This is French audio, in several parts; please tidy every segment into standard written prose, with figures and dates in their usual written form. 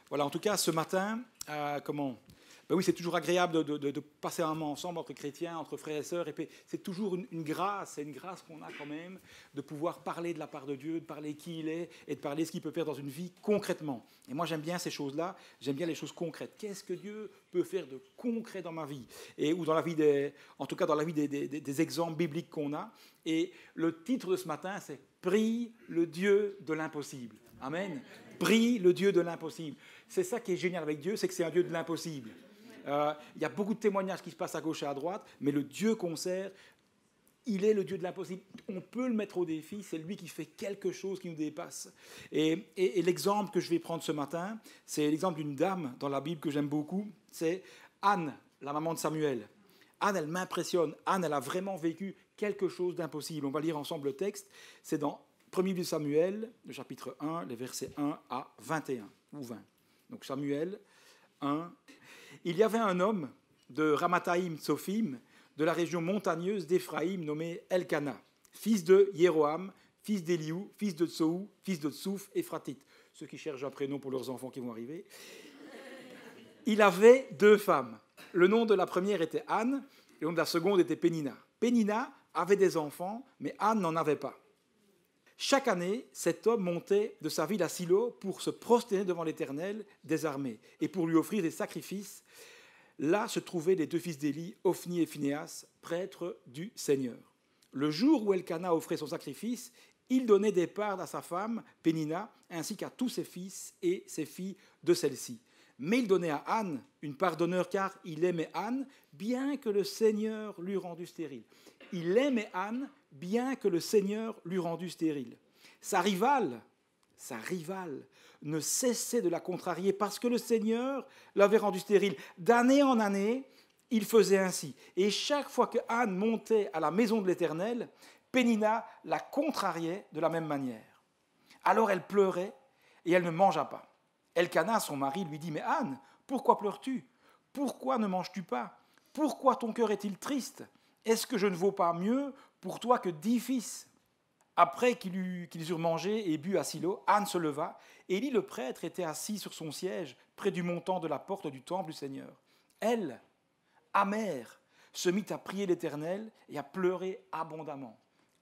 Voilà, en tout cas, ce matin, ben oui, c'est toujours agréable de passer un moment ensemble entre chrétiens, entre frères et sœurs. Et puis, c'est toujours une grâce, c'est une grâce qu'on a quand même de pouvoir parler de la part de Dieu, de parler qui il est et de parler ce qu'il peut faire dans une vie concrètement. Et moi, j'aime bien ces choses-là, j'aime bien les choses concrètes. Qu'est-ce que Dieu peut faire de concret dans ma vie ou dans la vie en tout cas dans la vie des exemples bibliques qu'on a. Et le titre de ce matin, c'est « Prie le Dieu de l'impossible ». Amen. Prie le Dieu de l'impossible. C'est ça qui est génial avec Dieu, c'est que c'est un Dieu de l'impossible. Il y a beaucoup de témoignages qui se passent à gauche et à droite, mais le Dieu qu'on sert, il est le Dieu de l'impossible. On peut le mettre au défi, c'est lui qui fait quelque chose qui nous dépasse. Et l'exemple que je vais prendre ce matin, c'est l'exemple d'une dame dans la Bible que j'aime beaucoup, c'est Anne, la maman de Samuel. Anne, elle m'impressionne. Anne, elle a vraiment vécu quelque chose d'impossible. On va lire ensemble le texte. C'est dans 1er livre de Samuel, le chapitre 1, les versets 1 à 21 ou 20. Donc Samuel 1. Il y avait un homme de Ramathaïm Tsophim, de la région montagneuse d'Éphraïm, nommé Elkana, fils de Jéroham, fils d'Éliou, fils de Tsou, fils de Tsouf, Éphratite. Ceux qui cherchent un prénom pour leurs enfants qui vont arriver. Il avait 2 femmes. Le nom de la première était Anne, et le nom de la seconde était Pénina. Pénina avait des enfants, mais Anne n'en avait pas. Chaque année, cet homme montait de sa ville à Silo pour se prosterner devant l'Éternel des armées et pour lui offrir des sacrifices. Là se trouvaient les 2 fils d'Élie, Ophni et Phinéas, prêtres du Seigneur. Le jour où Elkana offrait son sacrifice, il donnait des parts à sa femme, Pénina, ainsi qu'à tous ses fils et ses filles de celle-ci. Mais il donnait à Anne une part d'honneur car il aimait Anne, bien que le Seigneur l'eût rendue stérile. Il aimait Anne, bien que le Seigneur l'eût rendue stérile. Sa rivale, ne cessait de la contrarier parce que le Seigneur l'avait rendue stérile. D'année en année, il faisait ainsi. Et chaque fois que Anne montait à la maison de l'Éternel, Pénina la contrariait de la même manière. Alors elle pleurait et elle ne mangea pas. Elkana, son mari, lui dit « Mais Anne, pourquoi pleures-tu? Pourquoi ne manges-tu pas? Pourquoi ton cœur est-il triste? Est-ce que je ne vaux pas mieux pour toi que 10 fils ?» Après qu'ils eurent mangé et bu à Silo, Anne se leva. Élie le prêtre était assis sur son siège, près du montant de la porte du temple du Seigneur. Elle, amère, se mit à prier l'Éternel et à pleurer abondamment.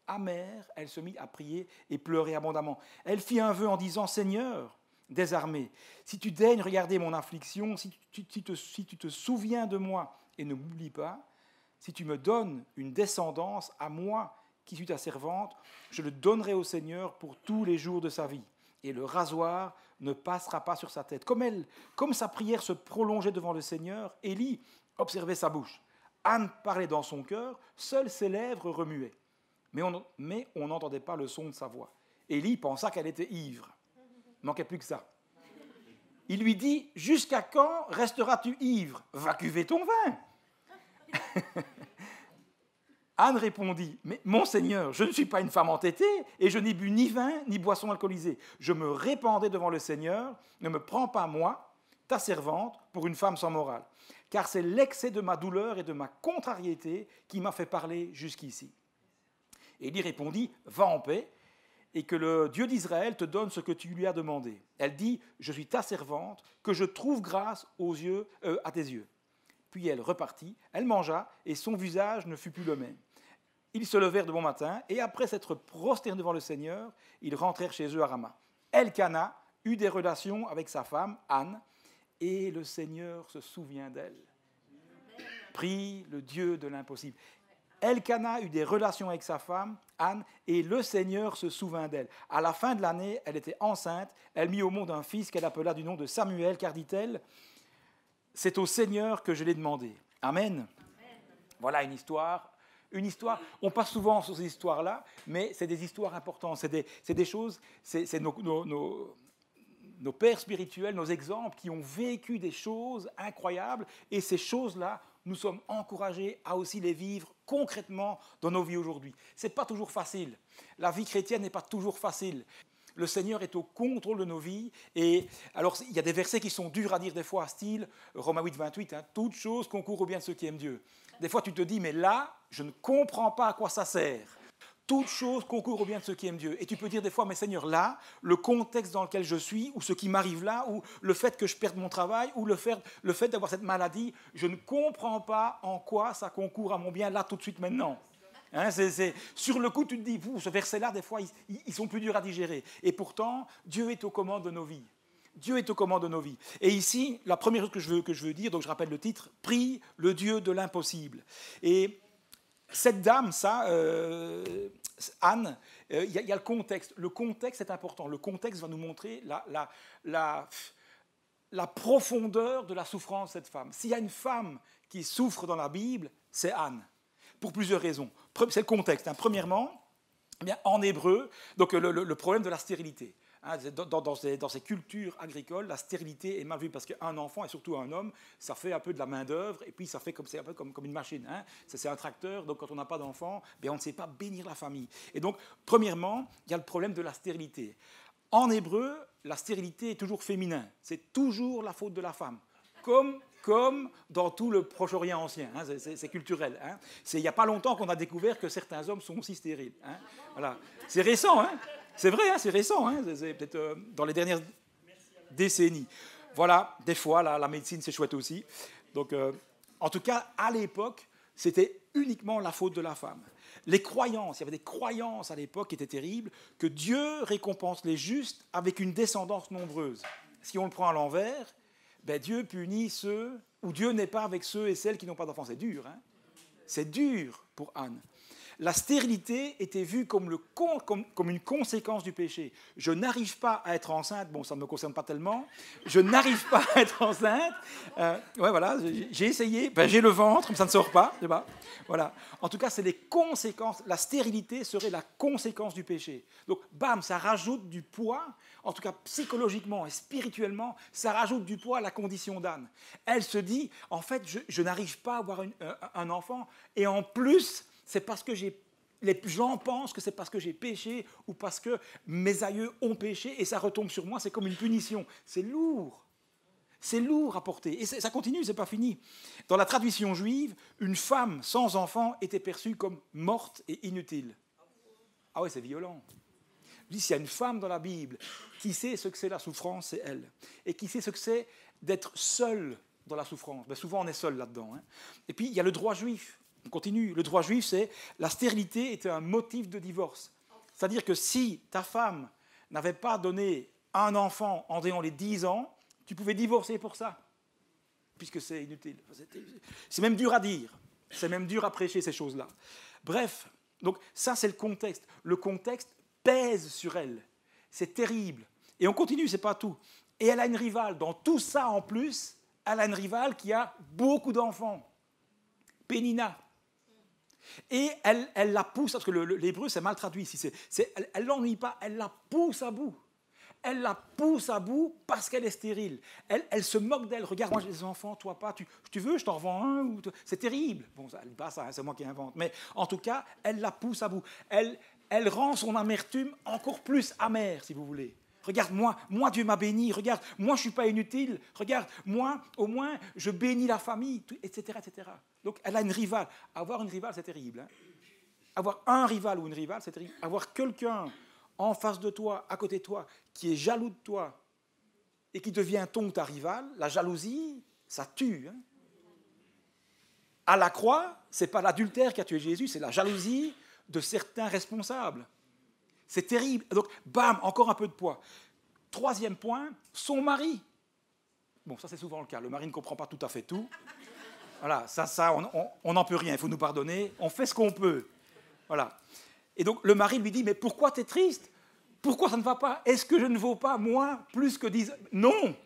Amère, elle se mit à prier et pleurer abondamment. Elle fit un vœu en disant « Seigneur des armées, si tu daignes regarder mon affliction, si tu te souviens de moi et ne m'oublies pas, si tu me donnes une descendance à moi qui suis ta servante, je le donnerai au Seigneur pour tous les jours de sa vie. Et le rasoir ne passera pas sur sa tête. » Comme sa prière se prolongeait devant le Seigneur, Élie observait sa bouche. Anne parlait dans son cœur, seules ses lèvres remuaient. Mais on n'entendait pas le son de sa voix. Élie pensa qu'elle était ivre. Il ne manquait plus que ça. Il lui dit « Jusqu'à quand resteras-tu ivre? Va cuver ton vin !» Anne répondit « Mais mon Seigneur, je ne suis pas une femme entêtée et je n'ai bu ni vin ni boisson alcoolisée. Je me répandais devant le Seigneur. Ne me prends pas, moi, ta servante, pour une femme sans morale, car c'est l'excès de ma douleur et de ma contrariété qui m'a fait parler jusqu'ici. » Élie répondit « Va en paix, et que le Dieu d'Israël te donne ce que tu lui as demandé. » Elle dit « Je suis ta servante, que je trouve grâce à tes yeux. » Puis elle repartit, elle mangea, et son visage ne fut plus le même. Ils se levèrent de bon matin, et après s'être prosternés devant le Seigneur, ils rentrèrent chez eux à Rama. Elkana eut des relations avec sa femme, Anne, et le Seigneur se souvient d'elle. Prie le Dieu de l'impossible. Elkana eut des relations avec sa femme, Anne, et le Seigneur se souvint d'elle. À la fin de l'année, elle était enceinte, elle mit au monde un fils qu'elle appela du nom de Samuel, car dit-elle, « C'est au Seigneur que je l'ai demandé. » Amen. Voilà une histoire. On passe souvent sur ces histoires-là, mais c'est des histoires importantes, c'est des choses, c'est nos pères spirituels, nos exemples qui ont vécu des choses incroyables, et ces choses-là, nous sommes encouragés à aussi les vivre concrètement dans nos vies aujourd'hui. Ce n'est pas toujours facile. La vie chrétienne n'est pas toujours facile. Le Seigneur est au contrôle de nos vies. Et alors, il y a des versets qui sont durs à dire des fois, style Romains 8, 28, « Toute chose concourt au bien de ceux qui aiment Dieu ». Des fois, tu te dis, mais là, je ne comprends pas à quoi ça sert. Toutes choses concourent au bien de ceux qui aiment Dieu. Et tu peux dire des fois, mais Seigneur, là, le contexte dans lequel je suis, ou ce qui m'arrive là, ou le fait que je perde mon travail, ou le fait d'avoir cette maladie, je ne comprends pas en quoi ça concourt à mon bien là, tout de suite, maintenant. Hein, sur le coup, tu te dis, ce verset-là, des fois, ils sont plus durs à digérer. Et pourtant, Dieu est aux commandes de nos vies. Dieu est aux commandes de nos vies. Et ici, la première chose que je veux dire, donc je rappelle le titre, « Prie le Dieu de l'impossible ». Et cette dame, Anne, il y a le contexte. Le contexte est important. Le contexte va nous montrer la profondeur de la souffrance de cette femme. S'il y a une femme qui souffre dans la Bible, c'est Anne, pour plusieurs raisons. C'est le contexte. Hein. Premièrement, eh bien, en hébreu, donc le problème de la stérilité. Hein, dans ces cultures agricoles, la stérilité est mal vue parce qu'un enfant, et surtout un homme, ça fait un peu de la main-d'œuvre, et puis c'est un peu comme une machine. Hein. C'est un tracteur, donc quand on n'a pas d'enfant, on ne sait pas bénir la famille. Et donc, premièrement, il y a le problème de la stérilité. En hébreu, la stérilité est toujours féminin. C'est toujours la faute de la femme. Comme dans tout le Proche-Orient ancien, hein, c'est culturel. Hein. Il n'y a pas longtemps qu'on a découvert que certains hommes sont aussi stériles. Hein. Voilà. C'est récent, hein. C'est vrai, hein, c'est récent, hein. C'est peut-être dans les dernières décennies. Voilà, des fois, la médecine, c'est chouette aussi. Donc, en tout cas, à l'époque, c'était uniquement la faute de la femme. Les croyances, il y avait des croyances à l'époque qui étaient terribles, que Dieu récompense les justes avec une descendance nombreuse. Si on le prend à l'envers, Dieu punit ceux, ou Dieu n'est pas avec ceux et celles qui n'ont pas d'enfants. C'est dur, hein. C'est dur pour Anne. La stérilité était vue comme une conséquence du péché. Je n'arrive pas à être enceinte, bon, ça ne me concerne pas tellement, je n'arrive pas à être enceinte, voilà, j'ai essayé, j'ai le ventre, mais ça ne sort pas, je sais pas. Voilà. En tout cas, c'est les conséquences, la stérilité serait la conséquence du péché. Donc, bam, ça rajoute du poids, en tout cas psychologiquement et spirituellement, ça rajoute du poids à la condition d'Anne. Elle se dit, en fait, je n'arrive pas à avoir un enfant, et en plus, c'est parce que les gens pensent que c'est parce que j'ai péché ou parce que mes aïeux ont péché et ça retombe sur moi, c'est comme une punition. C'est lourd à porter. Et ça continue, c'est pas fini. Dans la tradition juive, une femme sans enfant était perçue comme morte et inutile. Ah ouais, c'est violent. Je dis, s'il y a une femme dans la Bible qui sait ce que c'est la souffrance, c'est elle. Et qui sait ce que c'est d'être seule dans la souffrance. Souvent, on est seul là-dedans. Hein. Et puis, il y a le droit juif. On continue. Le droit juif, c'est la stérilité était un motif de divorce. C'est-à-dire que si ta femme n'avait pas donné un enfant en ayant les 10 ans, tu pouvais divorcer pour ça, puisque c'est inutile. C'est même dur à dire. C'est même dur à prêcher ces choses-là. Bref, donc ça, c'est le contexte. Le contexte pèse sur elle. C'est terrible. Et on continue, c'est pas tout. Et elle a une rivale. Dans tout ça, en plus, elle a une rivale qui a beaucoup d'enfants. Pénina. Et elle la pousse, parce que l'hébreu c'est mal traduit ici, elle ne l'ennuie pas, elle la pousse à bout. Elle la pousse à bout parce qu'elle est stérile. Elle se moque d'elle. Regarde, moi j'ai des enfants, toi pas. Tu veux, je t'en revends un. C'est terrible. Bon, ça, elle dit pas ça, hein, c'est moi qui invente. Mais en tout cas, elle la pousse à bout. Elle rend son amertume encore plus amère, si vous voulez. Regarde, moi Dieu m'a béni. Regarde, moi je ne suis pas inutile. Regarde, moi au moins je bénis la famille, etc., etc. Donc elle a une rivale. Avoir une rivale, c'est terrible. Hein. Avoir un rival ou une rivale, c'est terrible. Avoir quelqu'un en face de toi, à côté de toi, qui est jaloux de toi et qui devient ton ou ta rivale, la jalousie, ça tue. Hein. À la croix, ce n'est pas l'adultère qui a tué Jésus, c'est la jalousie de certains responsables. C'est terrible. Donc, bam, encore un peu de poids. Troisième point, son mari. Bon, ça c'est souvent le cas. Le mari ne comprend pas tout à fait tout. Voilà, ça on n'en peut rien, il faut nous pardonner. On fait ce qu'on peut. Voilà. Et donc, le mari lui dit, mais pourquoi tu es triste? Pourquoi ça ne va pas? Est-ce que je ne vaux pas, moi, plus que 10? Non.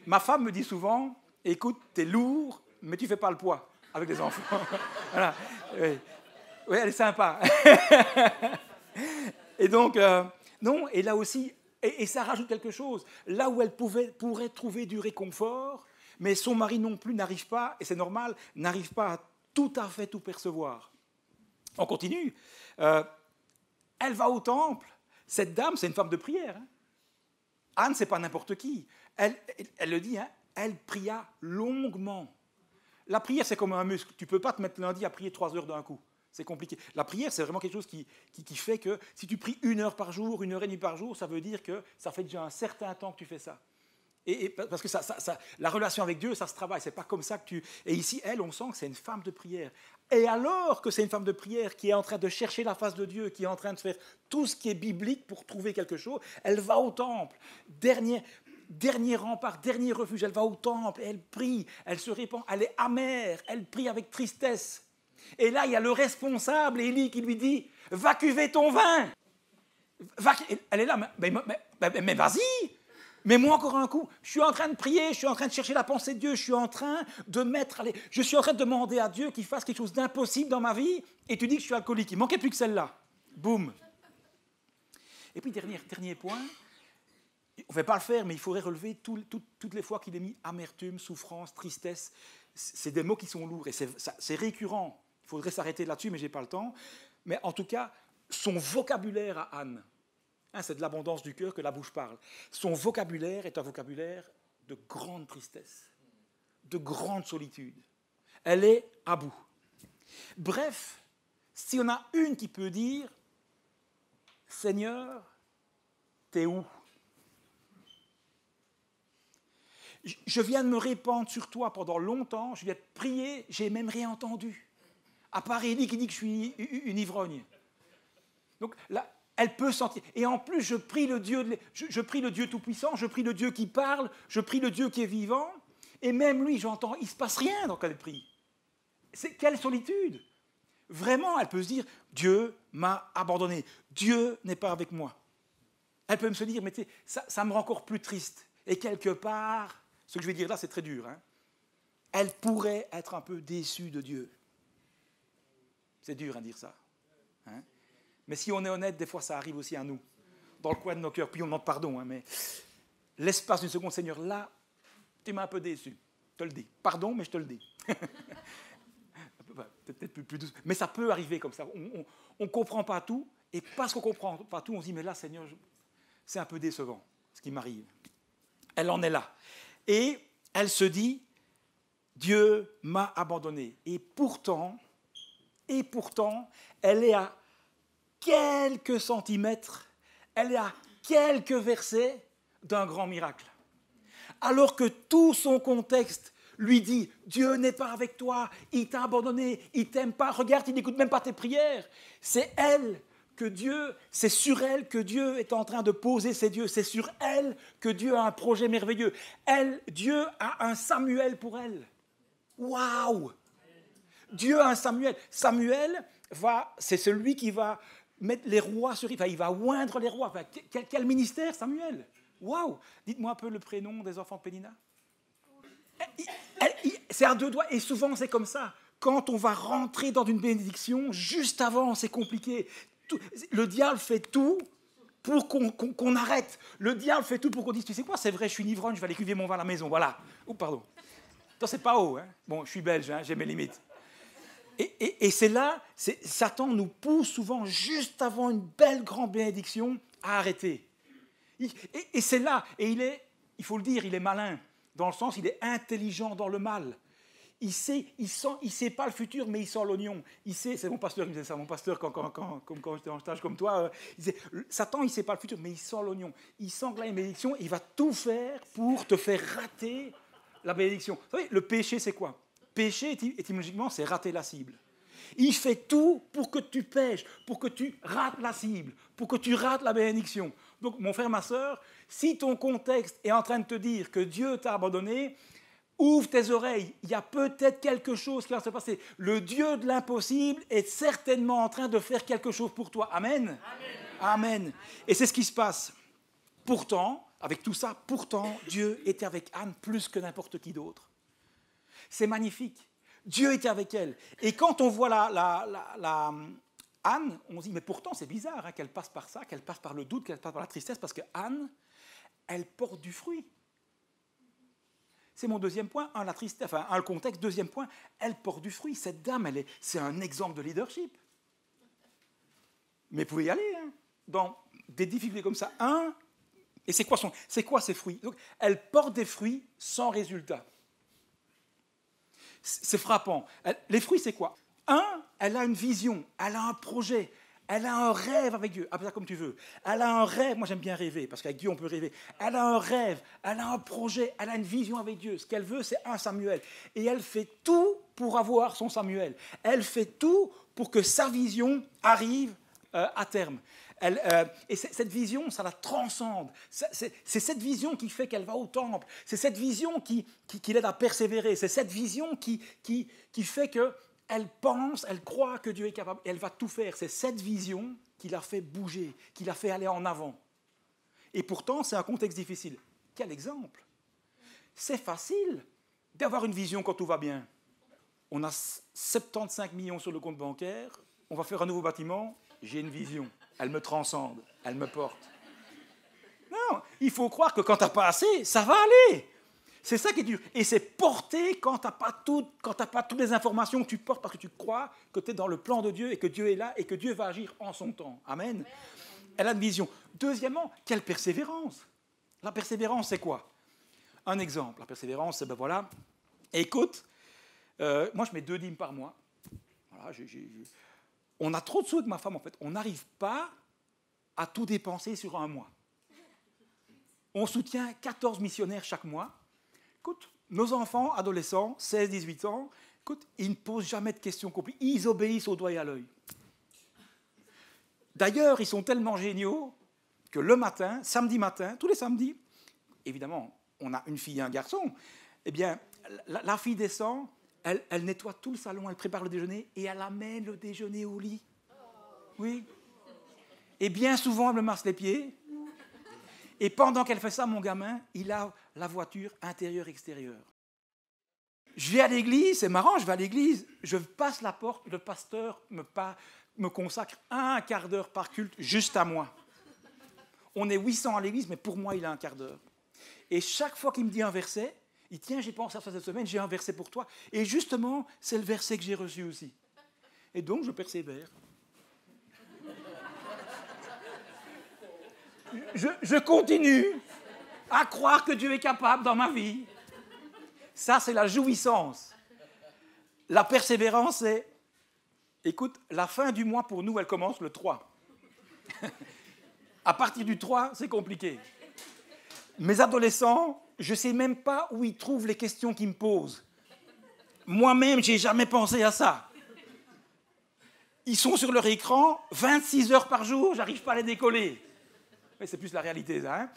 Ma femme me dit souvent, écoute, tu es lourd, mais tu ne fais pas le poids avec les enfants. Voilà. Oui, elle est sympa. Et donc, non, et là aussi, et ça rajoute quelque chose. Là où elle pourrait trouver du réconfort, mais son mari non plus n'arrive pas, et c'est normal, n'arrive pas à tout à fait tout percevoir. On continue. Elle va au temple. Cette dame, c'est une femme de prière. Hein. Anne, ce n'est pas n'importe qui. Elle le dit, hein, elle pria longuement. La prière, c'est comme un muscle. Tu ne peux pas te mettre lundi à prier 3 heures d'un coup. C'est compliqué. La prière, c'est vraiment quelque chose qui fait que si tu pries 1 heure par jour, 1 heure et demie par jour, ça veut dire que ça fait déjà un certain temps que tu fais ça. Et parce que la relation avec Dieu, ça se travaille. C'est pas comme ça que tu... Et ici, elle, on sent que c'est une femme de prière. Et alors que c'est une femme de prière qui est en train de chercher la face de Dieu, qui est en train de faire tout ce qui est biblique pour trouver quelque chose, elle va au temple. Dernier rempart, dernier refuge, elle va au temple, elle prie, elle se répand, elle est amère, elle prie avec tristesse. Et là, il y a le responsable, Élie, qui lui dit « Va cuver ton vin !» Elle est là, mais vas-y, mets-moi encore un coup. Je suis en train de prier, je suis en train de chercher la pensée de Dieu, je suis en train de je suis en train de demander à Dieu qu'il fasse quelque chose d'impossible dans ma vie, et tu dis que je suis alcoolique. Il manquait plus que celle-là. Boum. Et puis, dernier point, on ne va pas le faire, mais il faudrait relever toutes les fois qu'il est mis amertume, souffrance, tristesse. C'est des mots qui sont lourds, et c'est récurrent. Il faudrait s'arrêter là-dessus, mais je n'ai pas le temps. Mais en tout cas, son vocabulaire à Anne, c'est de l'abondance du cœur que la bouche parle. Son vocabulaire est un vocabulaire de grande tristesse, de grande solitude. Elle est à bout. Bref, si on a une qui peut dire « Seigneur, t'es où ?» Je viens de me répandre sur toi pendant longtemps, je viens de prier, j'ai même rien entendu. À part Élie qui dit que je suis une ivrogne. Donc là, elle peut sentir. Et en plus, je prie le Dieu Tout-Puissant, je prie le Dieu qui parle, je prie le Dieu qui est vivant. Et même lui, j'entends, il ne se passe rien quand elle prie. Quelle solitude! Vraiment, elle peut se dire, Dieu m'a abandonné, Dieu n'est pas avec moi. Elle peut me se dire, mais tu sais, ça me rend encore plus triste. Et quelque part, ce que je vais dire là, c'est très dur. Elle pourrait être un peu déçue de Dieu. C'est dur à dire ça. Mais si on est honnête, des fois, ça arrive aussi à nous, dans le coin de nos cœurs. Puis on demande pardon, mais l'espace d'une seconde, Seigneur, là, tu m'as un peu déçu. Je te le dis. Pardon, mais je te le dis. Peut-être plus douce. Mais ça peut arriver comme ça. On ne comprend pas tout, et parce qu'on ne comprend pas tout, on se dit, mais là, Seigneur, c'est un peu décevant, ce qui m'arrive. Elle en est là. Et elle se dit, Dieu m'a abandonné. Et pourtant, elle est à quelques centimètres, elle est à quelques versets d'un grand miracle. Alors que tout son contexte lui dit, Dieu n'est pas avec toi, il t'a abandonné, il t'aime pas, regarde, il n'écoute même pas tes prières. C'est sur elle que Dieu est en train de poser ses dieux, c'est sur elle que Dieu a un projet merveilleux. Dieu a un Samuel pour elle. Waouh! Dieu a un Samuel. Samuel, c'est celui qui va mettre les rois sur... il va oindre les rois. Quel ministère, Samuel? Waouh! Dites-moi un peu le prénom des enfants de Pénina. C'est à 2 doigts, et souvent c'est comme ça. Quand on va rentrer dans une bénédiction, juste avant, c'est compliqué. Le diable fait tout pour qu'on arrête. Le diable fait tout pour qu'on dise, tu sais quoi, c'est vrai, je suis une ivrogne, je vais aller cuver mon vin à la maison, voilà. Oh, pardon. Non, c'est pas haut. Bon, je suis belge, j'ai mes limites. Et c'est là, Satan nous pousse souvent, juste avant une belle grande bénédiction, à arrêter. Et c'est là, et il faut le dire, il est malin, dans le sens, il est intelligent dans le mal. Il sait pas le futur, mais il sent l'oignon. C'est mon pasteur qui me disait ça, mon pasteur, quand j'étais en stage comme toi, il disait, Satan, il sait pas le futur, mais il sent l'oignon. Il sent que là, il y a une bénédiction, il va tout faire pour te faire rater la bénédiction. Vous savez, le péché, c'est quoi? Péché, étymologiquement, c'est rater la cible. Il fait tout pour que tu pêches, pour que tu rates la cible, pour que tu rates la bénédiction. Donc, mon frère, ma sœur, si ton contexte est en train de te dire que Dieu t'a abandonné, ouvre tes oreilles, il y a peut-être quelque chose qui va se passer. Le Dieu de l'impossible est certainement en train de faire quelque chose pour toi. Amen. Amen. Et c'est ce qui se passe. Pourtant, avec tout ça, Dieu était avec Anne plus que n'importe qui d'autre. C'est magnifique. Dieu était avec elle. Et quand on voit Anne, on se dit, mais pourtant c'est bizarre qu'elle passe par ça, qu'elle passe par le doute, qu'elle passe par la tristesse, parce que Anne, elle porte du fruit. C'est mon deuxième point, la tristesse, le contexte, deuxième point, elle porte du fruit. Cette dame, c'est un exemple de leadership. Mais vous pouvez y aller, dans des difficultés comme ça. Et c'est quoi ces fruits? Donc, elle porte des fruits sans résultat. C'est frappant. Les fruits, c'est quoi? Elle a une vision, elle a un projet, elle a un rêve avec Dieu, appelle ça comme tu veux. Elle a un rêve, moi j'aime bien rêver, parce qu'avec Dieu on peut rêver. Elle a un rêve, elle a un projet, elle a une vision avec Dieu. Ce qu'elle veut, c'est un Samuel. Et elle fait tout pour avoir son Samuel. Elle fait tout pour que sa vision arrive à terme. Et cette vision, ça la transcende. C'est cette vision qui fait qu'elle va au temple. C'est cette vision qui l'aide à persévérer. C'est cette vision qui fait qu'elle pense, elle croit que Dieu est capable. Et elle va tout faire. C'est cette vision qui la fait bouger, qui la fait aller en avant. Et pourtant, c'est un contexte difficile. Quel exemple? C'est facile d'avoir une vision quand tout va bien. On a 75 millions sur le compte bancaire. On va faire un nouveau bâtiment. J'ai une vision. Elle me transcende, elle me porte. Non, il faut croire que quand tu n'as pas assez, ça va aller. C'est ça qui est dur. Et c'est porter quand tu n'as pas toutes les informations que tu portes parce que tu crois que tu es dans le plan de Dieu et que Dieu est là et que Dieu va agir en son temps. Amen. Elle a une vision. Deuxièmement, quelle persévérance. La persévérance, c'est quoi? Un exemple. La persévérance, c'est, voilà, écoute, moi je mets 2 dîmes par mois. Voilà, on a trop de sous avec ma femme, en fait. On n'arrive pas à tout dépenser sur un mois. On soutient 14 missionnaires chaque mois. Écoute, nos enfants, adolescents, 16-18 ans, écoute, ils ne posent jamais de questions compliquées. Ils obéissent au doigt et à l'œil. D'ailleurs, ils sont tellement géniaux que le matin, samedi matin, tous les samedis, évidemment, on a une fille et un garçon, eh bien, la fille descend, elle nettoie tout le salon, elle prépare le déjeuner et elle amène le déjeuner au lit. Oui. Et bien souvent, elle me masse les pieds. Et pendant qu'elle fait ça, mon gamin, il a la voiture intérieure-extérieure. Je vais à l'église, c'est marrant, je vais à l'église, je passe la porte, le pasteur me consacre 1/4 d'heure par culte juste à moi. On est 800 à l'église, mais pour moi, il a 1/4 d'heure. Et chaque fois qu'il me dit un verset, il dit, tiens, j'ai pensé à ça cette semaine, j'ai un verset pour toi. Et justement, c'est le verset que j'ai reçu aussi. Et donc, je persévère. Je continue à croire que Dieu est capable dans ma vie. Ça, c'est la jouissance. La persévérance, c'est... Écoute, la fin du mois, pour nous, elle commence le 3. À partir du 3, c'est compliqué. Mes adolescents, je ne sais même pas où ils trouvent les questions qu'ils me posent. Moi-même, je n'ai jamais pensé à ça. Ils sont sur leur écran 26 heures par jour, je n'arrive pas à les décoller. Mais c'est plus la réalité, ça, hein,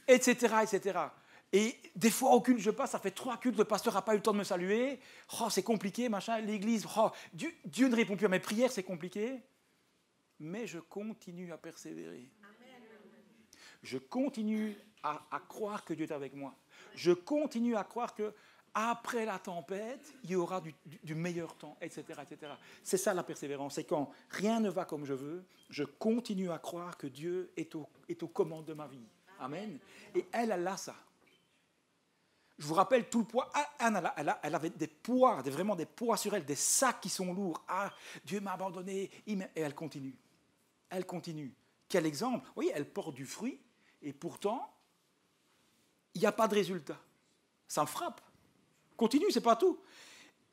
etc., etc. Et des fois, au culte, je passe, ça fait 3 cultes, le pasteur n'a pas eu le temps de me saluer. Oh, c'est compliqué, machin, l'église, oh, Dieu ne répond plus à mes prières, c'est compliqué. Mais je continue à persévérer. Je continue à croire que Dieu est avec moi. Je continue à croire qu'après la tempête, il y aura du meilleur temps, etc., etc. C'est ça la persévérance. C'est quand rien ne va comme je veux, je continue à croire que Dieu est aux commandes de ma vie. Amen. Et elle a ça. Je vous rappelle tout le poids. Anne, elle avait des poids, vraiment des poids sur elle, des sacs qui sont lourds. Ah, Dieu m'a abandonné. Et elle continue. Elle continue. Quel exemple? Vous voyez, elle porte du fruit et pourtant, il n'y a pas de résultat. Ça me frappe. Continue, c'est pas tout.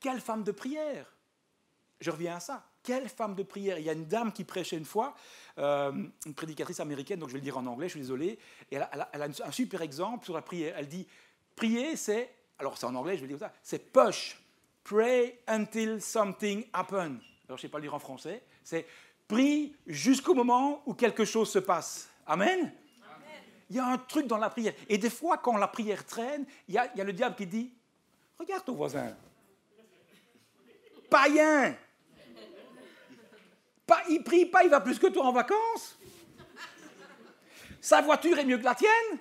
Quelle femme de prière. Je reviens à ça. Quelle femme de prière. Il y a une dame qui prêchait une fois, une prédicatrice américaine, donc je vais le dire en anglais, je suis désolé, et elle a un super exemple sur la prière. Elle dit, prier, c'est, alors c'est en anglais, je vais le dire comme ça, c'est push. Pray until something happens. Alors je ne sais pas le dire en français. C'est prie jusqu'au moment où quelque chose se passe. Amen. Il y a un truc dans la prière. Et des fois, quand la prière traîne, il y a le diable qui dit, regarde ton voisin. Païen. Il prie pas, il va plus que toi en vacances. Sa voiture est mieux que la tienne.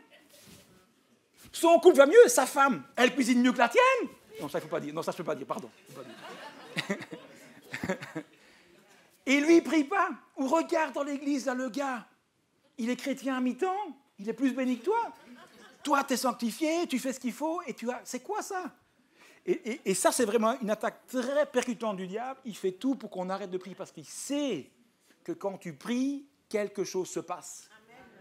Son couple va mieux, sa femme, elle cuisine mieux que la tienne. Non, ça, il ne faut pas dire. Non, ça, je ne peux pas dire, pardon. Faut pas dire. Et lui, il ne prie pas. Ou regarde dans l'église, là, le gars. Il est chrétien à mi-temps. Il est plus béni que toi. Toi, tu es sanctifié, tu fais ce qu'il faut, et tu as... C'est quoi ça? Et ça, c'est vraiment une attaque très percutante du diable. Il fait tout pour qu'on arrête de prier parce qu'il sait que quand tu pries, quelque chose se passe.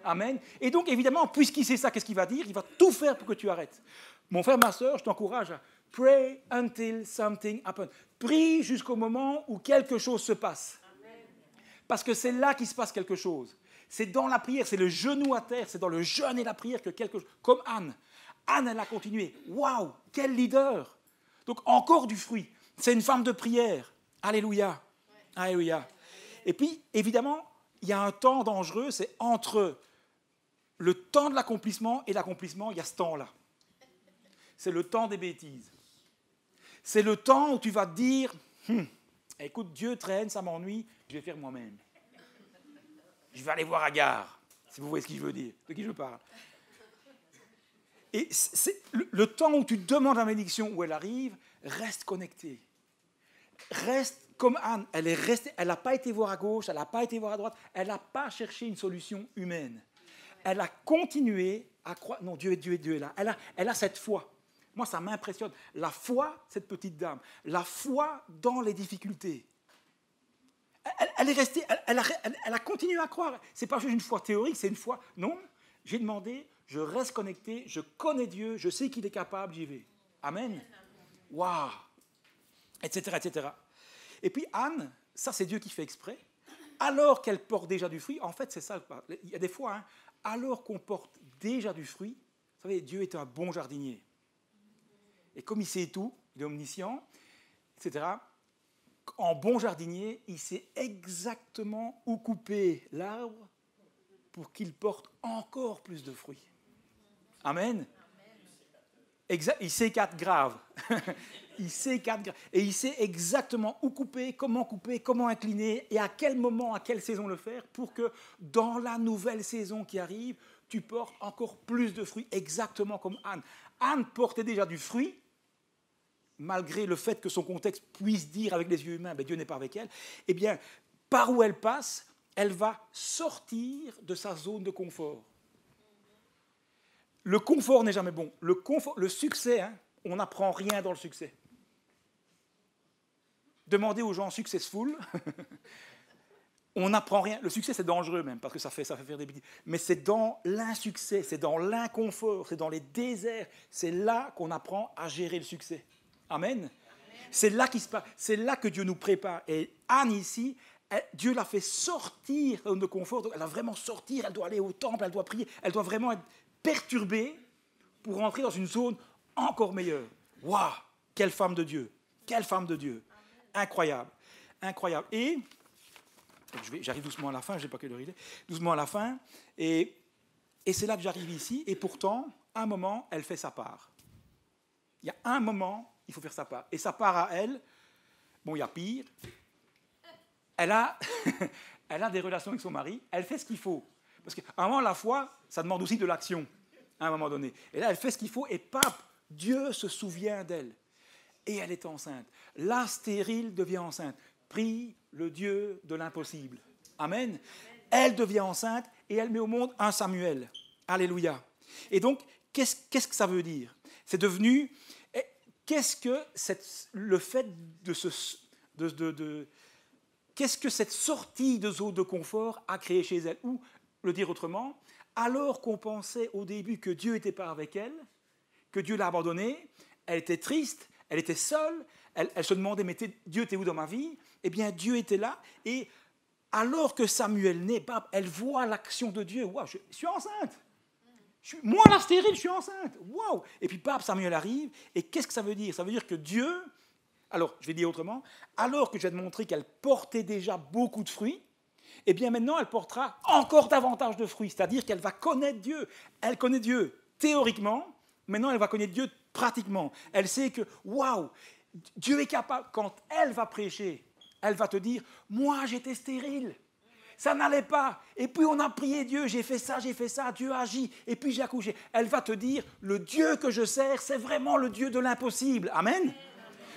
Amen. Et donc, évidemment, puisqu'il sait ça, qu'est-ce qu'il va dire? Il va tout faire pour que tu arrêtes. Mon frère, ma sœur, je t'encourage à Pray until something happens. Prie jusqu'au moment où quelque chose se passe. Parce que c'est là qu'il se passe quelque chose. C'est dans la prière, c'est le genou à terre, c'est dans le jeûne et la prière que quelque chose... Comme Anne. Anne, elle a continué. Waouh, quel leader! Donc encore du fruit. C'est une femme de prière. Alléluia. Alléluia. Et puis, évidemment, il y a un temps dangereux, c'est entre le temps de l'accomplissement et l'accomplissement, il y a ce temps-là. C'est le temps des bêtises. C'est le temps où tu vas te dire, écoute, Dieu traîne, ça m'ennuie, je vais faire moi-même. Je vais aller voir Agar, si vous voyez ce que je veux dire, de qui je parle. Et c'est le temps où tu demandes la bénédiction, où elle arrive, reste connecté. Reste comme Anne, elle n'a pas été voir à gauche, elle n'a pas été voir à droite, elle n'a pas cherché une solution humaine. Elle a continué à croire, non, Dieu est là. Elle a cette foi. Moi, ça m'impressionne. La foi, cette petite dame, la foi dans les difficultés. Elle est restée, elle a continué à croire. Ce n'est pas juste une foi théorique, c'est une foi. Non, j'ai demandé, je reste connecté, je connais Dieu, je sais qu'il est capable, j'y vais. Amen. Waouh. Etc., etc. Et puis Anne, ça c'est Dieu qui fait exprès, alors qu'elle porte déjà du fruit, en fait c'est ça, il y a des fois, alors qu'on porte déjà du fruit, vous savez, Dieu est un bon jardinier. Et comme il sait tout, il est omniscient, etc., en bon jardinier, il sait exactement où couper l'arbre pour qu'il porte encore plus de fruits. Amen. Il sait 4 graves. Il sait 4 graves. Et il sait exactement où couper, comment incliner et à quel moment, à quelle saison le faire pour que dans la nouvelle saison qui arrive, tu portes encore plus de fruits, exactement comme Anne. Anne portait déjà du fruit, malgré le fait que son contexte puisse dire avec les yeux humains, ben Dieu n'est pas avec elle. Eh bien, par où elle passe, elle va sortir de sa zone de confort. Le confort n'est jamais bon. Le succès, on n'apprend rien dans le succès. Demandez aux gens successful, on n'apprend rien. Le succès, c'est dangereux même, parce que ça fait faire des bêtises. Mais c'est dans l'insuccès, c'est dans l'inconfort, c'est dans les déserts. C'est là qu'on apprend à gérer le succès. Amen. C'est là qu'il se passe. C'est là que Dieu nous prépare. Et Anne, ici, Dieu l'a fait sortir de confort. Elle va vraiment sortir, elle doit aller au temple, elle doit prier, elle doit vraiment être perturbée pour rentrer dans une zone encore meilleure. Waouh, quelle femme de Dieu. Quelle femme de Dieu. Incroyable. Incroyable. Et j'arrive doucement à la fin, je ne sais pas quelle heure il est. Doucement à la fin. Et c'est là que j'arrive ici. Et pourtant, à un moment, elle fait sa part. Il y a un moment, il faut faire sa part. Et sa part à elle, bon, il y a pire. Elle a des relations avec son mari. Elle fait ce qu'il faut. Parce qu'à un moment, la foi, ça demande aussi de l'action, à un moment donné. Et là, elle fait ce qu'il faut, et paf, Dieu se souvient d'elle. Et elle est enceinte. La stérile devient enceinte. Prie le Dieu de l'impossible. Amen. Elle devient enceinte, et elle met au monde un Samuel. Alléluia. Et donc, qu'est-ce que ça veut dire? C'est devenu... Qu'est-ce que le fait qu'est-ce que cette sortie de zone de confort a créé chez elle? Ou, le dire autrement, alors qu'on pensait au début que Dieu n'était pas avec elle, que Dieu l'a abandonnée, elle était triste, elle était seule, elle se demandait, mais Dieu était où dans ma vie? Eh bien, Dieu était là, et alors que Samuel naît, elle voit l'action de Dieu. Wow, je suis enceinte. Moi, la stérile, je suis enceinte. Waouh! Et puis, Samuel arrive, et qu'est-ce que ça veut dire? Ça veut dire que Dieu... Alors, je vais dire autrement, alors que je vais te montrer qu'elle portait déjà beaucoup de fruits, eh bien maintenant, elle portera encore davantage de fruits, c'est-à-dire qu'elle va connaître Dieu. Elle connaît Dieu théoriquement, maintenant elle va connaître Dieu pratiquement. Elle sait que, waouh, Dieu est capable, quand elle va prêcher, elle va te dire, moi j'étais stérile, ça n'allait pas, et puis on a prié Dieu, j'ai fait ça, Dieu a agi, et puis j'ai accouché. Elle va te dire, le Dieu que je sers, c'est vraiment le Dieu de l'impossible. Amen.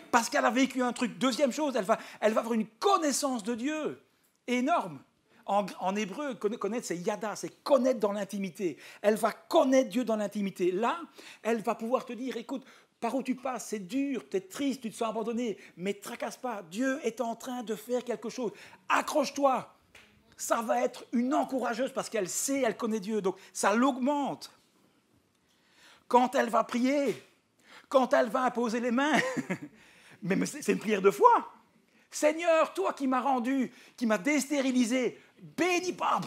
Parce qu'elle a vécu un truc. Deuxième chose, elle va avoir une connaissance de Dieu énorme. En hébreu, connaître, c'est yada, c'est connaître dans l'intimité. Elle va connaître Dieu dans l'intimité. Là, elle va pouvoir te dire, écoute, par où tu passes, c'est dur, tu es triste, tu te sens abandonné, mais ne te tracasse pas. Dieu est en train de faire quelque chose. Accroche-toi. Ça va être une encourageuse parce qu'elle sait, elle connaît Dieu. Donc, ça l'augmente. Quand elle va prier... quand elle va imposer les mains, mais c'est une prière de foi. Seigneur, toi qui m'as rendu, qui m'as déstérilisé, bénis pas.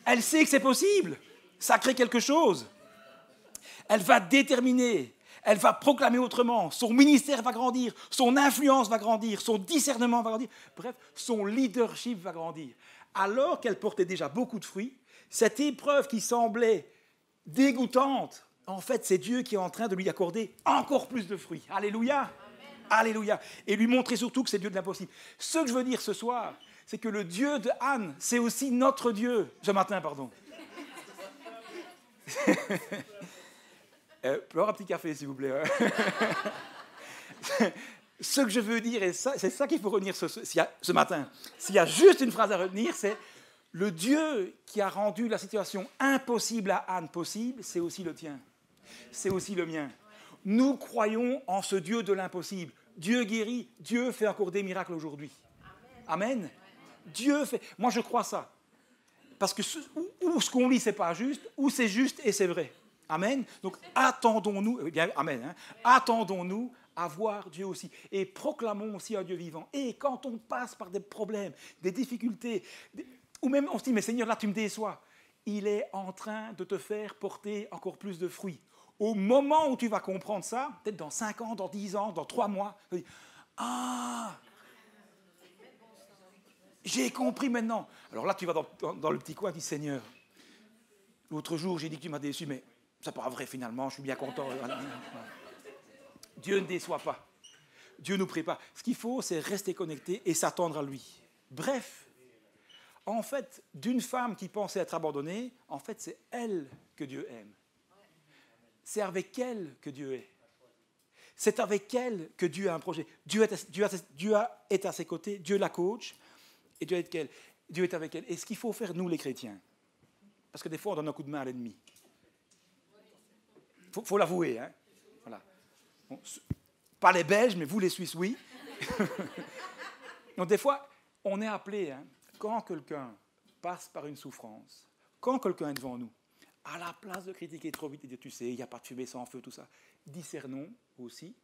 Elle sait que c'est possible. Ça crée quelque chose. Elle va déterminer. Elle va proclamer autrement. Son ministère va grandir. Son influence va grandir. Son discernement va grandir. Bref, son leadership va grandir. Alors qu'elle portait déjà beaucoup de fruits, cette épreuve qui semblait dégoûtante, en fait, c'est Dieu qui est en train de lui accorder encore plus de fruits. Alléluia. Amen. Alléluia. Et lui montrer surtout que c'est Dieu de l'impossible. Ce que je veux dire ce soir, c'est que le Dieu de Anne, c'est aussi notre Dieu. Ce matin, pardon. Pleure un petit café, s'il vous plaît. Ce que je veux dire, et c'est ça qu'il faut retenir ce matin. S'il y a juste une phrase à retenir, c'est le Dieu qui a rendu la situation impossible à Anne possible, c'est aussi le tien. C'est aussi le mien. Nous croyons en ce Dieu de l'impossible. Dieu guérit, Dieu fait encore des miracles aujourd'hui. Amen. Dieu fait... Moi, je crois ça. Parce que ou ce qu'on lit, ce n'est pas juste, ou c'est juste et c'est vrai. Amen. Donc, attendons-nous, bien, amen, hein, attendons-nous à voir Dieu aussi. Et proclamons aussi un Dieu vivant. Et quand on passe par des problèmes, des difficultés, ou même on se dit, mais Seigneur, là, tu me déçois. Il est en train de te faire porter encore plus de fruits. Au moment où tu vas comprendre ça, peut-être dans 5 ans, dans 10 ans, dans 3 mois, tu vas dire, ah, j'ai compris maintenant. Alors là, tu vas dans le petit coin, tu dis, Seigneur, l'autre jour, j'ai dit que tu m'as déçu, mais c'est pas vrai finalement, je suis bien content. Dieu ne déçoit pas. Dieu nous prépare. Ce qu'il faut, c'est rester connecté et s'attendre à lui. Bref, en fait, d'une femme qui pensait être abandonnée, en fait, c'est elle que Dieu aime. C'est avec elle que Dieu est. C'est avec elle que Dieu a un projet. Dieu est à ses côtés, Dieu la coach, et Dieu est avec elle. Et ce qu'il faut faire, nous les chrétiens, parce que des fois, on donne un coup de main à l'ennemi. Il faut l'avouer. Hein. Voilà. Bon, pas les Belges, mais vous les Suisses, oui. Donc des fois, on est appelé, hein, quand quelqu'un passe par une souffrance, quand quelqu'un est devant nous, à la place de critiquer trop vite et de dire, tu sais, il n'y a pas de fumée sans feu, tout ça, discernons aussi.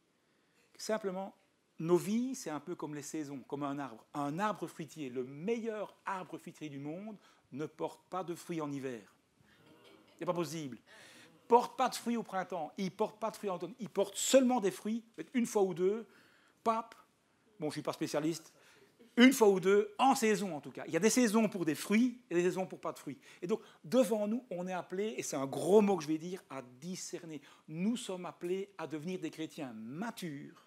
Simplement, nos vies, c'est un peu comme les saisons, comme un arbre. Un arbre fruitier, le meilleur arbre fruitier du monde, ne porte pas de fruits en hiver. C'est pas possible. Il ne porte pas de fruits au printemps, il ne porte pas de fruits en automne, il porte seulement des fruits, une fois ou deux, pape, bon, je ne suis pas spécialiste, une fois ou deux, en saison en tout cas. Il y a des saisons pour des fruits et des saisons pour pas de fruits. Et donc, devant nous, on est appelés, et c'est un gros mot que je vais dire, à discerner. Nous sommes appelés à devenir des chrétiens matures,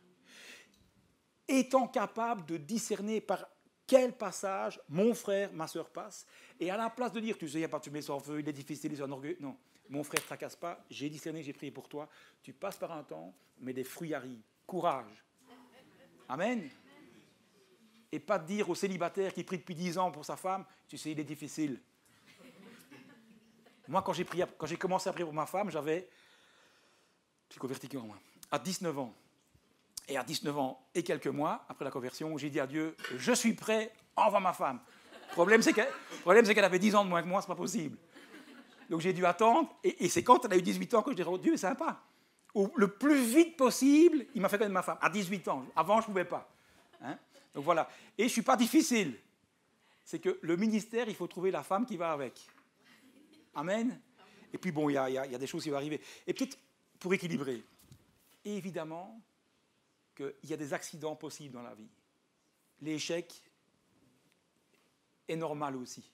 étant capables de discerner par quel passage mon frère, ma sœur passe, et à la place de dire, tu sais, il n'y a pas de fumée sans feu, il est difficile, il est un orgueil, non. Mon frère, ne tracasse pas, j'ai discerné, j'ai prié pour toi, tu passes par un temps, mais des fruits arrivent. Courage. Amen. Et pas de dire au célibataire qui prie depuis 10 ans pour sa femme, tu sais, il est difficile. Moi, quand j'ai commencé à prier pour ma femme, j'avais, je suis converti quand moi, à 19 ans. Et à 19 ans et quelques mois, après la conversion, j'ai dit à Dieu, je suis prêt, envoie ma femme. Le problème, c'est qu'elle avait 10 ans de moins que moi, c'est pas possible. Donc j'ai dû attendre, et c'est quand elle a eu 18 ans que je dis, oh, Dieu est sympa. Le plus vite possible, il m'a fait connaître ma femme, à 18 ans. Avant, je ne pouvais pas. Hein? Donc voilà. Et je ne suis pas difficile. C'est que le ministère, il faut trouver la femme qui va avec. Amen. Et puis bon, il y a des choses qui vont arriver. Et peut-être pour équilibrer, évidemment qu'il y a des accidents possibles dans la vie. L'échec est normal aussi.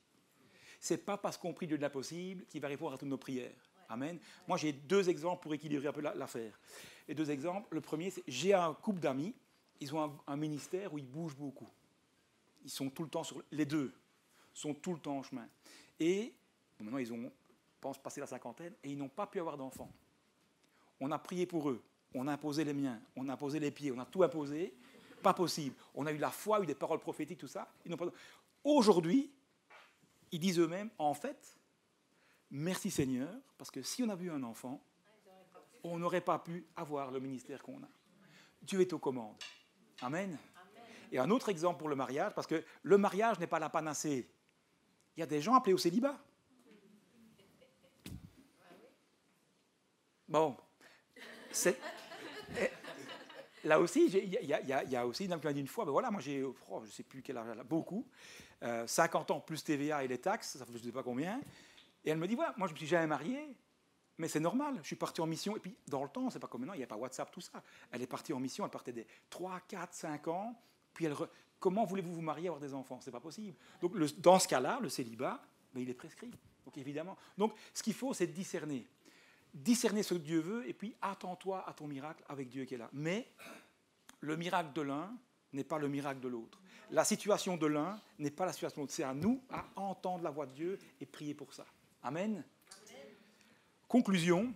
Ce n'est pas parce qu'on prie Dieu de l'impossible qu'il va répondre à toutes nos prières. Amen. Moi, j'ai 2 exemples pour équilibrer un peu l'affaire. Les 2 exemples, le premier, c'est j'ai un couple d'amis, ils ont un ministère où ils bougent beaucoup. Ils sont tout le temps les 2 sont tout le temps en chemin. Et bon, maintenant, ils ont, je pense, passé la 50aine et ils n'ont pas pu avoir d'enfants. On a prié pour eux, on a imposé les miens, on a imposé les pieds, on a tout imposé. Pas possible. On a eu la foi, eu des paroles prophétiques, tout ça. Ils n'ont pas... Aujourd'hui, ils disent eux-mêmes, en fait, merci Seigneur, parce que si on avait eu un enfant, on n'aurait pas pu avoir le ministère qu'on a. Dieu est aux commandes. Amen. Et un autre exemple pour le mariage, parce que le mariage n'est pas la panacée. Il y a des gens appelés au célibat. Bon, là aussi, il y a aussi une dame qui m'a dit une fois, ben voilà, moi j'ai, je ne sais plus quel âge elle a, beaucoup, 50 ans plus TVA et les taxes, ça fait je ne sais pas combien, et elle me dit, voilà, moi je me suis jamais mariée, mais c'est normal, je suis parti en mission, et puis dans le temps, c'est pas comme maintenant, il n'y a pas WhatsApp, tout ça. Elle est partie en mission, elle partait des 3, 4, 5 ans, puis comment voulez-vous vous marier et avoir des enfants? C'est pas possible. Donc dans ce cas-là, le célibat, ben, il est prescrit, donc évidemment. Donc ce qu'il faut, c'est discerner. Discerner ce que Dieu veut, et puis attends-toi à ton miracle avec Dieu qui est là. Mais le miracle de l'un n'est pas le miracle de l'autre. La situation de l'un n'est pas la situation de l'autre. C'est à nous à entendre la voix de Dieu et prier pour ça. Amen. Conclusion,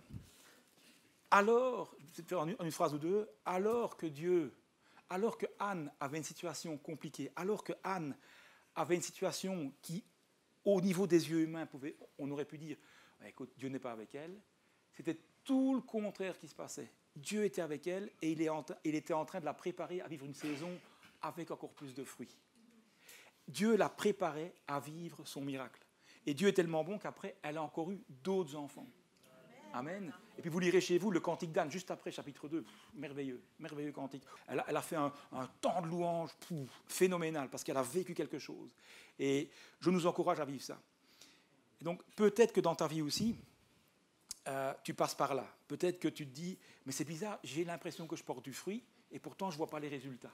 alors, je vais faire une phrase ou deux, alors que Anne avait une situation compliquée, alors que Anne avait une situation qui, au niveau des yeux humains, on aurait pu dire, écoute, Dieu n'est pas avec elle, c'était tout le contraire qui se passait. Dieu était avec elle et il était en train de la préparer à vivre une saison avec encore plus de fruits. Dieu la préparait à vivre son miracle. Et Dieu est tellement bon qu'après, elle a encore eu d'autres enfants. Amen. Et puis vous lirez chez vous le cantique d'Anne, juste après, chapitre 2. Merveilleux, merveilleux cantique. Elle a fait un temps de louange phénoménal, parce qu'elle a vécu quelque chose. Et je nous encourage à vivre ça. Et donc, peut-être que dans ta vie aussi, tu passes par là. Peut-être que tu te dis, mais c'est bizarre, j'ai l'impression que je porte du fruit, et pourtant je ne vois pas les résultats.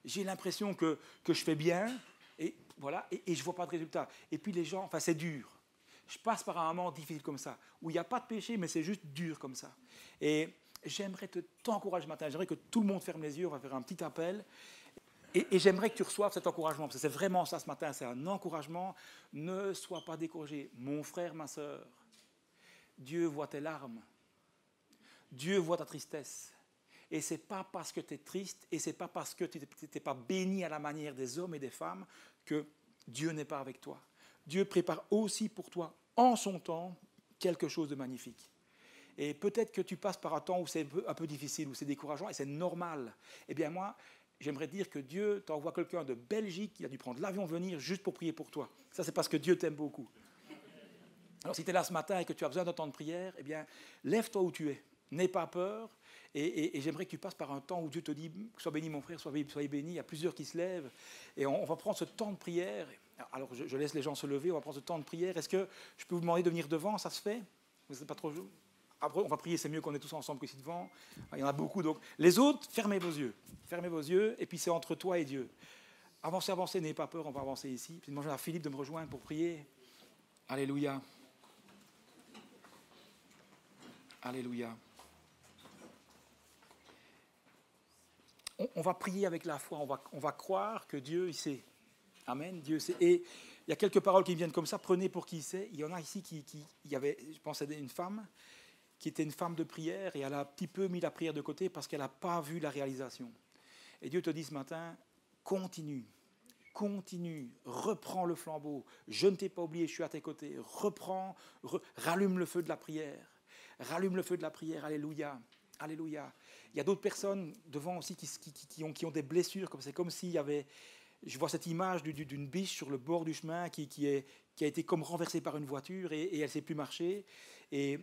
J'ai l'impression que je fais bien, et voilà, et je ne vois pas de résultats. Et puis les gens, c'est dur. Je passe par un moment difficile comme ça, où il n'y a pas de péché, mais c'est juste dur comme ça. Et j'aimerais t'encourager ce matin, j'aimerais que tout le monde ferme les yeux, on va faire un petit appel, et j'aimerais que tu reçoives cet encouragement, parce que c'est vraiment ça ce matin, c'est un encouragement. Ne sois pas découragé, mon frère, ma sœur. Dieu voit tes larmes, Dieu voit ta tristesse. Et ce n'est pas parce que tu es triste, et ce n'est pas parce que tu n'es pas béni à la manière des hommes et des femmes que Dieu n'est pas avec toi. Dieu prépare aussi pour toi, en son temps, quelque chose de magnifique. Et peut-être que tu passes par un temps où c'est un peu difficile, où c'est décourageant, et c'est normal. Eh bien moi, j'aimerais dire que Dieu t'envoie quelqu'un de Belgique qui a dû prendre l'avion venir juste pour prier pour toi. Ça, c'est parce que Dieu t'aime beaucoup. Alors si tu es là ce matin et que tu as besoin d'un temps de prière, eh bien, lève-toi où tu es. N'aie pas peur. Et j'aimerais que tu passes par un temps où Dieu te dit, sois béni mon frère, soyez béni. Il y a plusieurs qui se lèvent. Et on va prendre ce temps de prière. Alors je laisse les gens se lever, on va prendre ce temps de prière. Est-ce que je peux vous demander de venir devant? Ça se fait? Vous n'êtes pas trop... Après, on va prier, c'est mieux qu'on est tous ensemble qu'ici devant. Il y en a beaucoup. Donc, les autres, fermez vos yeux. Fermez vos yeux, et puis c'est entre toi et Dieu. Avancez, n'ayez pas peur, on va avancer ici. Puis demander à Philippe de me rejoindre pour prier. Alléluia. Alléluia. On va prier avec la foi, on va croire que Dieu, il sait. Amen, Dieu sait. Et il y a quelques paroles qui me viennent comme ça, prenez pour qui il sait. Il y en a ici il y avait, je pense, une femme qui était une femme de prière, et elle a un petit peu mis la prière de côté parce qu'elle n'a pas vu la réalisation. Et Dieu te dit ce matin, continue, reprends le flambeau. Je ne t'ai pas oublié, je suis à tes côtés. Rallume le feu de la prière. Rallume le feu de la prière, alléluia. Alléluia. Il y a d'autres personnes devant aussi qui ont des blessures. C'est comme s'il y avait... Je vois cette image d'une biche sur le bord du chemin qui a été comme renversée par une voiture et elle ne sait plus marcher. Et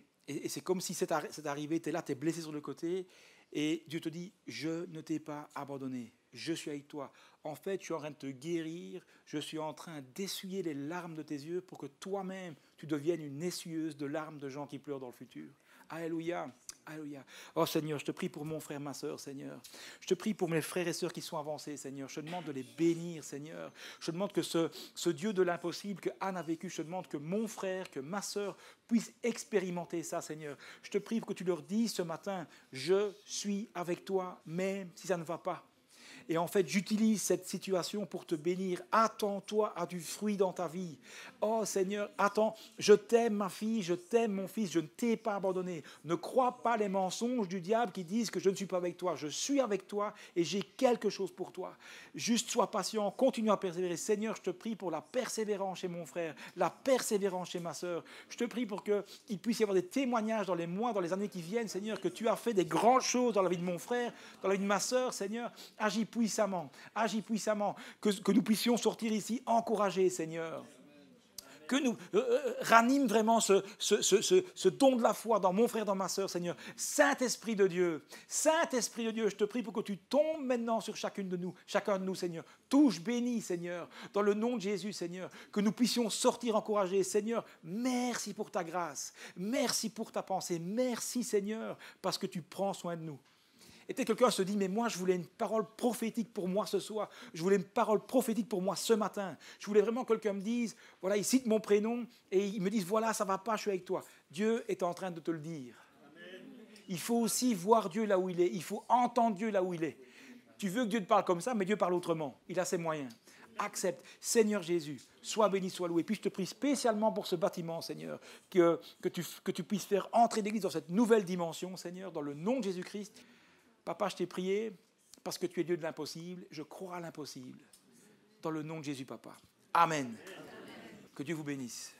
c'est comme si c'est arrivé, tu es là, tu es blessé sur le côté. Et Dieu te dit, je ne t'ai pas abandonné. Je suis avec toi. En fait, je suis en train de te guérir. Je suis en train d'essuyer les larmes de tes yeux pour que toi-même, tu deviennes une essuyeuse de larmes de gens qui pleurent dans le futur. Alléluia. Alléluia. Oh Seigneur, je te prie pour mon frère, ma sœur, Seigneur. Je te prie pour mes frères et sœurs qui sont avancés, Seigneur. Je te demande de les bénir, Seigneur. Je te demande que ce Dieu de l'impossible que Anne a vécu, je te demande que mon frère, que ma sœur puissent expérimenter ça, Seigneur. Je te prie que tu leur dises ce matin, je suis avec toi, même si ça ne va pas. Et en fait, j'utilise cette situation pour te bénir. Attends-toi à du fruit dans ta vie. Oh Seigneur, attends, je t'aime ma fille, je t'aime mon fils, je ne t'ai pas abandonné. Ne crois pas les mensonges du diable qui disent que je ne suis pas avec toi. Je suis avec toi et j'ai quelque chose pour toi. Juste sois patient, continue à persévérer. Seigneur, je te prie pour la persévérance chez mon frère, la persévérance chez ma sœur. Je te prie pour qu'il puisse y avoir des témoignages dans les mois, dans les années qui viennent, Seigneur, que tu as fait des grandes choses dans la vie de mon frère, dans la vie de ma sœur, Seigneur. Agis puissamment, que nous puissions sortir ici encouragés, Seigneur. que nous ranime vraiment ce don de la foi dans mon frère, dans ma sœur, Seigneur. Saint-Esprit de Dieu, je te prie pour que tu tombes maintenant sur chacun de nous, Seigneur. Touche, bénis, Seigneur, dans le nom de Jésus, Seigneur, que nous puissions sortir encouragés. Seigneur, merci pour ta grâce, merci pour ta pensée, merci, Seigneur, parce que tu prends soin de nous. Et peut-être quelqu'un se dit, mais moi, je voulais une parole prophétique pour moi ce soir. Je voulais une parole prophétique pour moi ce matin. Je voulais vraiment que quelqu'un me dise, voilà, il cite mon prénom et il me dise, voilà, ça ne va pas, je suis avec toi. Dieu est en train de te le dire. Amen. Il faut aussi voir Dieu là où il est. Il faut entendre Dieu là où il est. Tu veux que Dieu te parle comme ça, mais Dieu parle autrement. Il a ses moyens. Accepte. Seigneur Jésus, sois béni, sois loué. Puis je te prie spécialement pour ce bâtiment, Seigneur, que tu puisses faire entrer l'Église dans cette nouvelle dimension, Seigneur, dans le nom de Jésus-Christ. Papa, je t'ai prié parce que tu es Dieu de l'impossible. Je crois à l'impossible. Dans le nom de Jésus, Papa. Amen. Que Dieu vous bénisse.